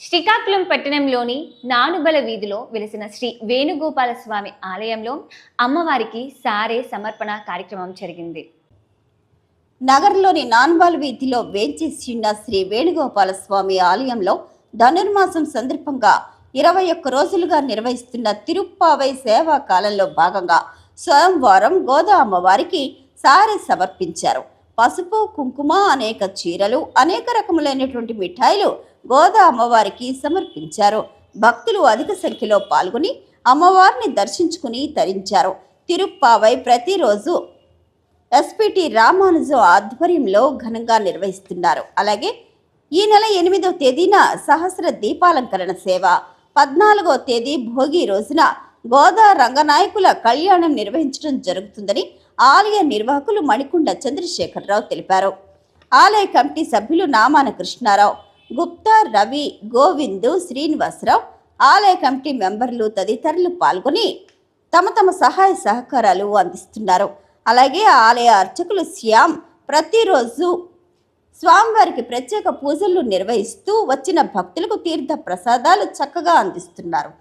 శ్రీకాకుళం పట్టణంలోని నానుబల వీధిలో వెలిసిన శ్రీ వేణుగోపాల స్వామి ఆలయంలో అమ్మవారికి సారే సమర్పణ కార్యక్రమం జరిగింది. నగరంలోని నాన్బాల్ వీధిలో వేంచేసిన శ్రీ వేణుగోపాల స్వామి ఆలయంలో ధనుర్మాసం సందర్భంగా 21 రోజులుగా నిర్వహిస్తున్న తిరుప్పావై సేవా కాలంలో భాగంగా సోమవారం గోదా అమ్మవారికి సారె సమర్పించారు. పసుపు, కుంకుమ, అనేక చీరలు, అనేక రకములైనటువంటి మిఠాయిలు గోదా అమ్మవారికి సమర్పించారు. భక్తులు అధిక సంఖ్యలో పాల్గొని అమ్మవారిని దర్శించుకుని తరించారు. తిరుప్పావై ప్రతిరోజు ఎస్పీటీ రామానుజు ఆధ్వర్యంలో ఘనంగా నిర్వహిస్తున్నారు. అలాగే ఈ నెల 8వ తేదీన సహస్ర దీపాలంకరణ సేవ, 14వ తేదీ భోగి రోజున గోదా రంగనాయకుల కళ్యాణం నిర్వహించడం జరుగుతుందని ఆలయ నిర్వాహకులు మణికొండ చంద్రశేఖరరావు తెలిపారు. ఆలయ కమిటీ సభ్యులు నామాన కృష్ణారావు, గుప్తా, రవి, గోవిందు, శ్రీనివాసరావు, ఆలయ కమిటీ మెంబర్లు తదితరులు పాల్గొని తమ సహాయ సహకారాలు అందిస్తున్నారు. అలాగే ఆలయ అర్చకులు శ్యామ్ ప్రతిరోజు స్వామివారికి ప్రత్యేక పూజలు నిర్వహిస్తూ వచ్చిన భక్తులకు తీర్థ ప్రసాదాలు చక్కగా అందిస్తున్నారు.